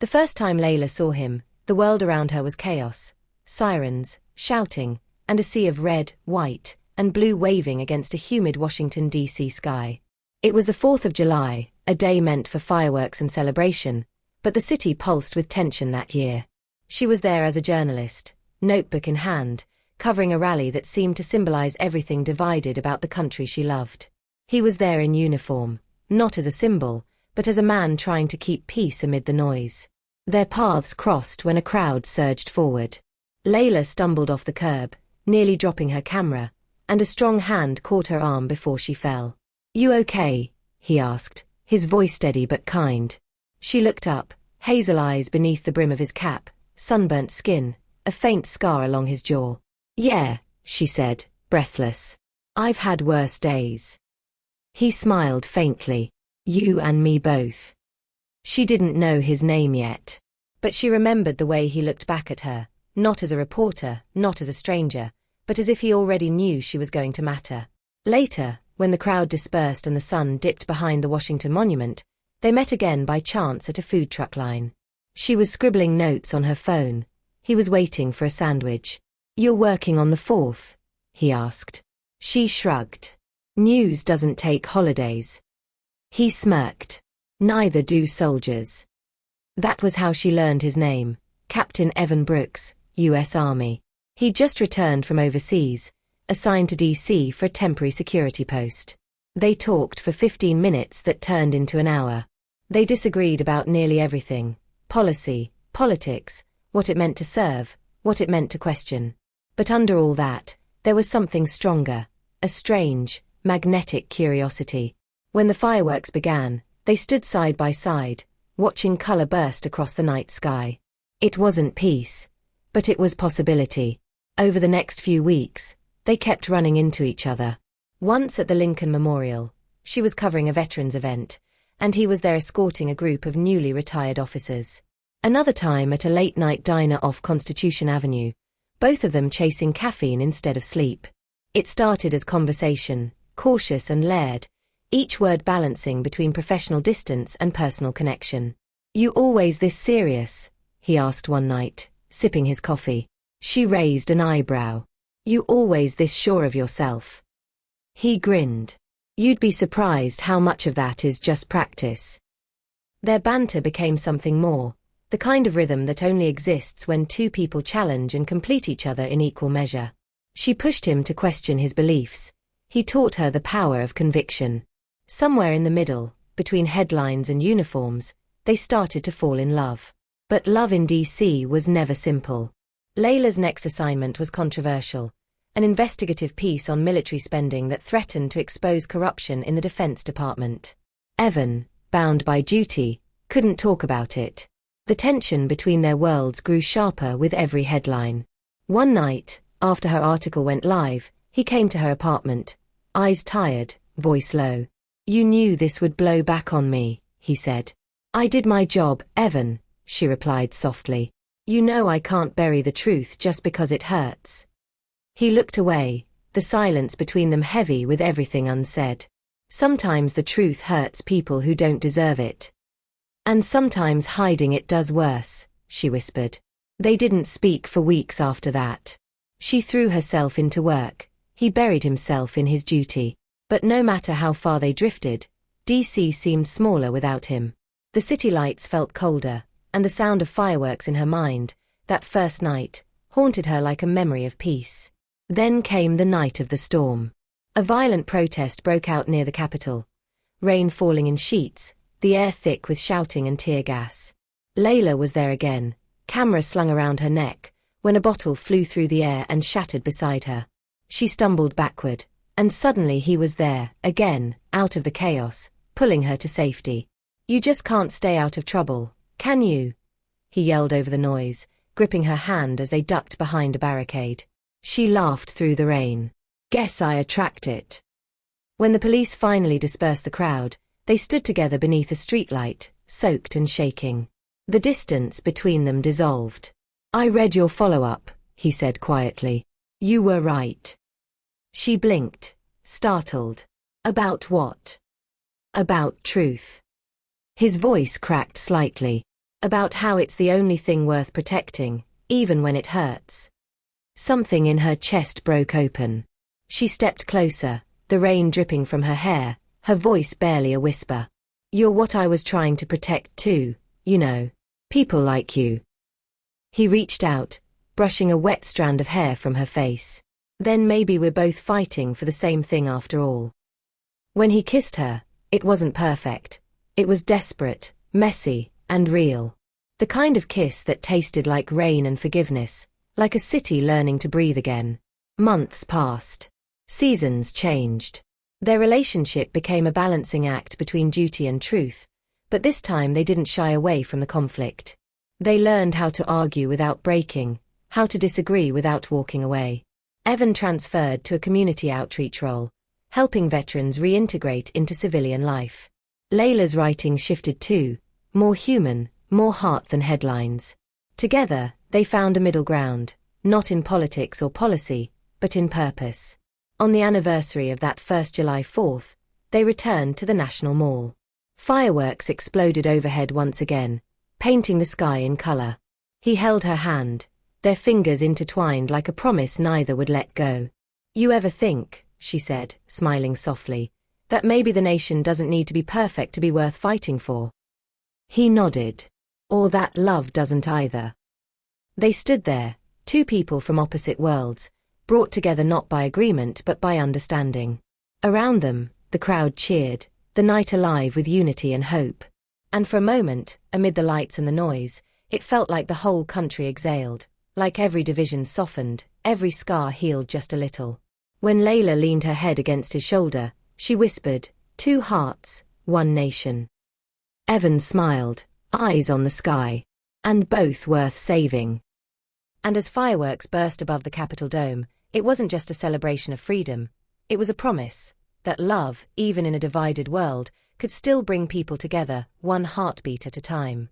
The first time Layla saw him, the world around her was chaos, sirens, shouting, and a sea of red, white, and blue waving against a humid Washington D.C. sky. It was the 4th of July, a day meant for fireworks and celebration, but the city pulsed with tension that year. She was there as a journalist, notebook in hand, covering a rally that seemed to symbolize everything divided about the country she loved. He was there in uniform, not as a symbol, but as a man trying to keep peace amid the noise. Their paths crossed when a crowd surged forward. Layla stumbled off the curb, nearly dropping her camera, and a strong hand caught her arm before she fell. "You okay?" he asked, his voice steady but kind. She looked up, hazel eyes beneath the brim of his cap, sunburnt skin, a faint scar along his jaw. "Yeah," she said, breathless. "I've had worse days." He smiled faintly. "You and me both." She didn't know his name yet, but she remembered the way he looked back at her, not as a reporter, not as a stranger, but as if he already knew she was going to matter. Later, when the crowd dispersed and the sun dipped behind the Washington Monument, they met again by chance at a food truck line. She was scribbling notes on her phone. He was waiting for a sandwich. "You're working on the 4th?" he asked. She shrugged. "News doesn't take holidays." He smirked. "Neither do soldiers." That was how she learned his name, Captain Evan Brooks, U.S. Army. He'd just returned from overseas, assigned to D.C. for a temporary security post. They talked for 15 minutes that turned into an hour. They disagreed about nearly everything: policy, politics, what it meant to serve, what it meant to question. But under all that, there was something stronger, a strange, magnetic curiosity. When the fireworks began, they stood side by side, watching color burst across the night sky. It wasn't peace, but it was possibility. Over the next few weeks, they kept running into each other. Once at the Lincoln Memorial, she was covering a veterans event, and he was there escorting a group of newly retired officers. Another time at a late-night diner off Constitution Avenue, both of them chasing caffeine instead of sleep. It started as conversation, cautious and layered, each word balancing between professional distance and personal connection. "You always this serious?" he asked one night, sipping his coffee. She raised an eyebrow. "You always this sure of yourself?" He grinned. "You'd be surprised how much of that is just practice." Their banter became something more, the kind of rhythm that only exists when two people challenge and complete each other in equal measure. She pushed him to question his beliefs. He taught her the power of conviction. Somewhere in the middle, between headlines and uniforms, they started to fall in love. But love in D.C. was never simple. Layla's next assignment was controversial, an investigative piece on military spending that threatened to expose corruption in the Defense Department. Evan, bound by duty, couldn't talk about it. The tension between their worlds grew sharper with every headline. One night, after her article went live, he came to her apartment, eyes tired, voice low. "You knew this would blow back on me," he said. "I did my job, Evan," she replied softly. "You know I can't bury the truth just because it hurts." He looked away, the silence between them heavy with everything unsaid. "Sometimes the truth hurts people who don't deserve it. And sometimes hiding it does worse," she whispered. They didn't speak for weeks after that. She threw herself into work. He buried himself in his duty. But no matter how far they drifted, D.C. seemed smaller without him. The city lights felt colder, and the sound of fireworks in her mind, that first night, haunted her like a memory of peace. Then came the night of the storm. A violent protest broke out near the Capitol. Rain falling in sheets, the air thick with shouting and tear gas. Layla was there again, camera slung around her neck, when a bottle flew through the air and shattered beside her. She stumbled backward, and suddenly he was there, again, out of the chaos, pulling her to safety. "You just can't stay out of trouble, can you?" he yelled over the noise, gripping her hand as they ducked behind a barricade. She laughed through the rain. "Guess I attract it." When the police finally dispersed the crowd, they stood together beneath a streetlight, soaked and shaking. The distance between them dissolved. "I read your follow-up," he said quietly. "You were right." She blinked, startled. "About what?" "About truth." His voice cracked slightly. About how it's the only thing worth protecting, even when it hurts. Something in her chest broke open. She stepped closer, the rain dripping from her hair, her voice barely a whisper. "You're what I was trying to protect too, you know. People like you." He reached out, brushing a wet strand of hair from her face. "Then maybe we're both fighting for the same thing after all." When he kissed her, it wasn't perfect. It was desperate, messy, and real. The kind of kiss that tasted like rain and forgiveness, like a city learning to breathe again. Months passed. Seasons changed. Their relationship became a balancing act between duty and truth, but this time they didn't shy away from the conflict. They learned how to argue without breaking, how to disagree without walking away. Evan transferred to a community outreach role, helping veterans reintegrate into civilian life. Layla's writing shifted too, more human, more heart than headlines. Together, they found a middle ground, not in politics or policy, but in purpose. On the anniversary of that first July 4th, they returned to the National Mall. Fireworks exploded overhead once again, painting the sky in color. He held her hand, their fingers intertwined like a promise neither would let go. "You ever think," she said, smiling softly, "that maybe the nation doesn't need to be perfect to be worth fighting for?" He nodded. "Or that love doesn't either." They stood there, two people from opposite worlds, brought together not by agreement but by understanding. Around them, the crowd cheered, the night alive with unity and hope. And for a moment, amid the lights and the noise, it felt like the whole country exhaled, like every division softened, every scar healed just a little. When Layla leaned her head against his shoulder, she whispered, "Two hearts, one nation." Evan smiled, eyes on the sky. "And both worth saving." And as fireworks burst above the Capitol dome, it wasn't just a celebration of freedom. It was a promise that love, even in a divided world, could still bring people together, one heartbeat at a time.